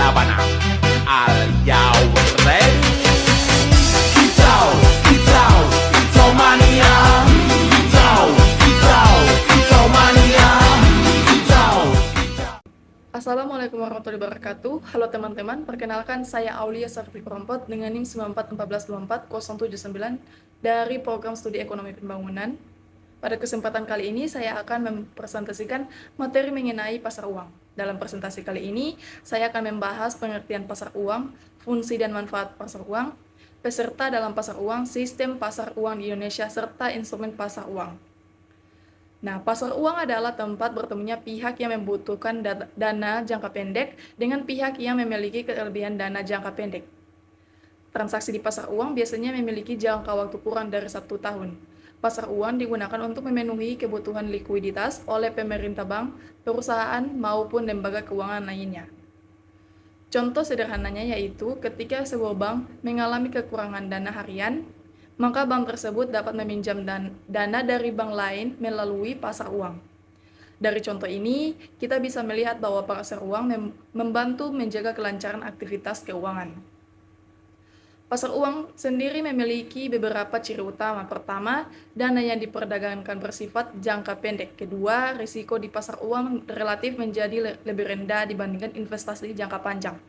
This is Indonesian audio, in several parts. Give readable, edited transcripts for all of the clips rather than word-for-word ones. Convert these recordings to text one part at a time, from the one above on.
sabana. Are you ready? Kicau, kicau, kicau mania. Kicau, kicau, kicau mania. Kicau, kicau. Assalamualaikum warahmatullahi wabarakatuh. Halo teman-teman, perkenalkan saya Aulia Sarfi Krompot dengan NIM 9414240779 dari Program Studi Ekonomi Pembangunan. Pada kesempatan kali ini saya akan mempresentasikan materi mengenai pasar uang. Dalam presentasi kali ini, saya akan membahas pengertian pasar uang, fungsi dan manfaat pasar uang, peserta dalam pasar uang, sistem pasar uang di Indonesia, serta instrumen pasar uang. Nah, pasar uang adalah tempat bertemunya pihak yang membutuhkan dana jangka pendek dengan pihak yang memiliki kelebihan dana jangka pendek. Transaksi di pasar uang biasanya memiliki jangka waktu kurang dari 1 tahun. Pasar uang digunakan untuk memenuhi kebutuhan likuiditas oleh pemerintah bank, perusahaan, maupun lembaga keuangan lainnya. Contoh sederhananya yaitu ketika sebuah bank mengalami kekurangan dana harian, maka bank tersebut dapat meminjam dana dari bank lain melalui pasar uang. Dari contoh ini, kita bisa melihat bahwa pasar uang membantu menjaga kelancaran aktivitas keuangan. Pasar uang sendiri memiliki beberapa ciri utama. Pertama, dana yang diperdagangkan bersifat jangka pendek. Kedua, risiko di pasar uang relatif menjadi lebih rendah dibandingkan investasi jangka panjang.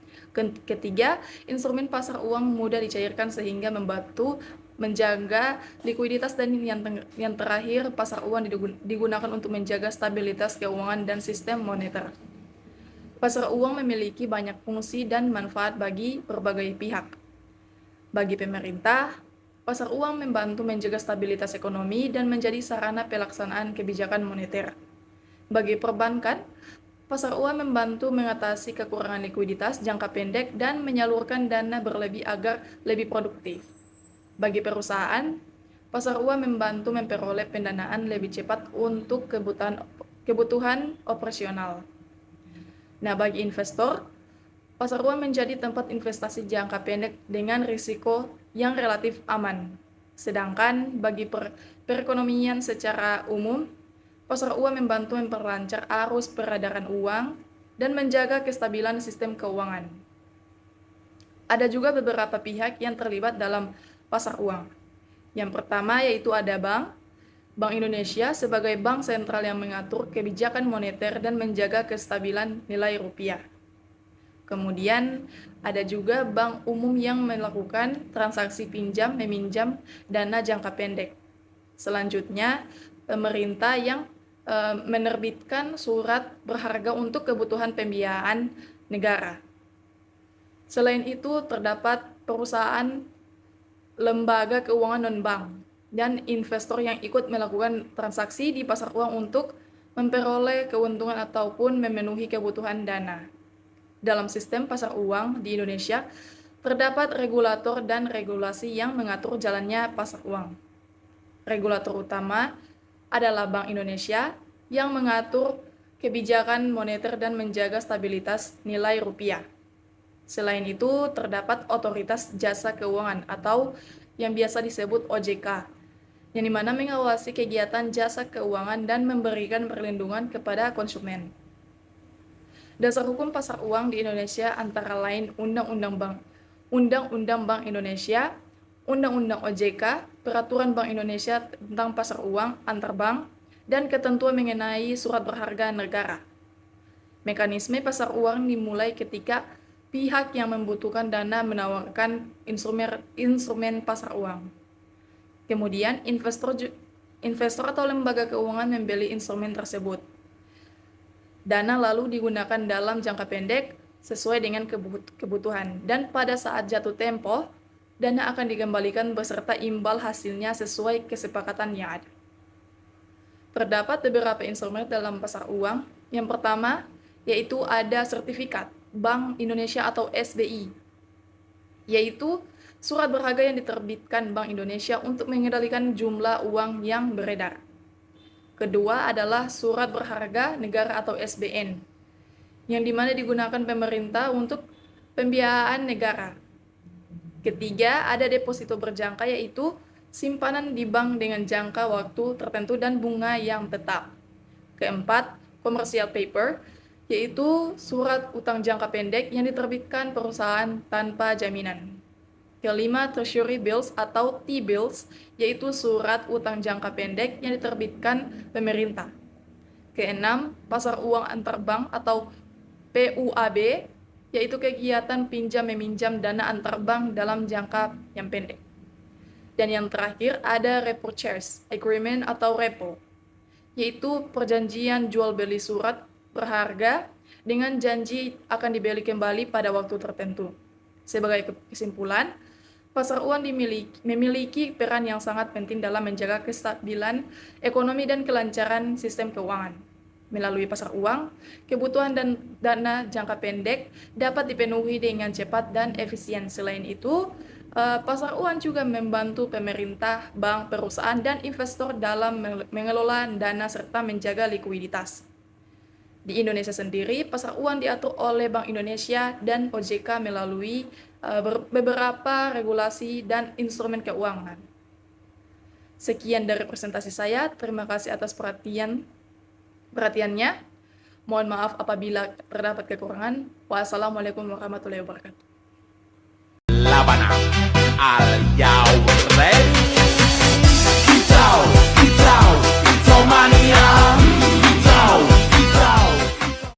Ketiga, instrumen pasar uang mudah dicairkan sehingga membantu menjaga likuiditas, dan yang terakhir, pasar uang digunakan untuk menjaga stabilitas keuangan dan sistem moneter. Pasar uang memiliki banyak fungsi dan manfaat bagi berbagai pihak. Bagi pemerintah, pasar uang membantu menjaga stabilitas ekonomi dan menjadi sarana pelaksanaan kebijakan moneter. Bagi perbankan, pasar uang membantu mengatasi kekurangan likuiditas jangka pendek dan menyalurkan dana berlebih agar lebih produktif. Bagi perusahaan, pasar uang membantu memperoleh pendanaan lebih cepat untuk kebutuhan operasional. Nah, bagi investor, pasar uang menjadi tempat investasi jangka pendek dengan risiko yang relatif aman. Sedangkan bagi perekonomian secara umum, pasar uang membantu memperlancar arus peredaran uang dan menjaga kestabilan sistem keuangan. Ada juga beberapa pihak yang terlibat dalam pasar uang. Yang pertama yaitu ada Bank Indonesia sebagai bank sentral yang mengatur kebijakan moneter dan menjaga kestabilan nilai rupiah. Kemudian ada juga bank umum yang melakukan transaksi pinjam-meminjam dana jangka pendek. Selanjutnya, pemerintah yang menerbitkan surat berharga untuk kebutuhan pembiayaan negara. Selain itu, terdapat perusahaan, lembaga keuangan non-bank, dan investor yang ikut melakukan transaksi di pasar uang untuk memperoleh keuntungan ataupun memenuhi kebutuhan dana. Dalam sistem pasar uang di Indonesia, terdapat regulator dan regulasi yang mengatur jalannya pasar uang. Regulator utama adalah Bank Indonesia yang mengatur kebijakan moneter dan menjaga stabilitas nilai rupiah. Selain itu, terdapat Otoritas Jasa Keuangan atau yang biasa disebut OJK, yang dimana mengawasi kegiatan jasa keuangan dan memberikan perlindungan kepada konsumen. Dasar hukum pasar uang di Indonesia antara lain Undang-Undang Bank Indonesia, Undang-Undang OJK, Peraturan Bank Indonesia tentang pasar uang antar bank, dan ketentuan mengenai surat berharga negara. Mekanisme pasar uang dimulai ketika pihak yang membutuhkan dana menawarkan instrumen pasar uang. Kemudian investor atau lembaga keuangan membeli instrumen tersebut. Dana lalu digunakan dalam jangka pendek sesuai dengan kebutuhan, dan pada saat jatuh tempo, dana akan dikembalikan beserta imbal hasilnya sesuai kesepakatan yang ada. Terdapat beberapa instrumen dalam pasar uang. Yang pertama, yaitu ada sertifikat Bank Indonesia atau SBI, yaitu surat berharga yang diterbitkan Bank Indonesia untuk mengendalikan jumlah uang yang beredar. Kedua adalah surat berharga negara atau SBN, yang dimana digunakan pemerintah untuk pembiayaan negara. Ketiga, ada deposito berjangka, yaitu simpanan di bank dengan jangka waktu tertentu dan bunga yang tetap. Keempat, commercial paper, yaitu surat utang jangka pendek yang diterbitkan perusahaan tanpa jaminan. Kelima, treasury bills atau T-bills, yaitu surat utang jangka pendek yang diterbitkan pemerintah. Keenam, pasar uang antar bank atau PUAB, yaitu kegiatan pinjam-meminjam dana antar bank dalam jangka yang pendek. Dan yang terakhir ada repurchase agreement atau repo, yaitu perjanjian jual beli surat berharga dengan janji akan dibeli kembali pada waktu tertentu. Sebagai kesimpulan, pasar uang memiliki peran yang sangat penting dalam menjaga kestabilan ekonomi dan kelancaran sistem keuangan. Melalui pasar uang, kebutuhan dan dana jangka pendek dapat dipenuhi dengan cepat dan efisien. Selain itu, pasar uang juga membantu pemerintah, bank, perusahaan, dan investor dalam mengelola dana serta menjaga likuiditas. Di Indonesia sendiri, pasar uang diatur oleh Bank Indonesia dan OJK melalui beberapa regulasi dan instrumen keuangan. Sekian dari presentasi saya. Terima kasih atas perhatiannya. Mohon maaf apabila terdapat kekurangan. Wassalamualaikum warahmatullahi wabarakatuh. Labanang, are you ready?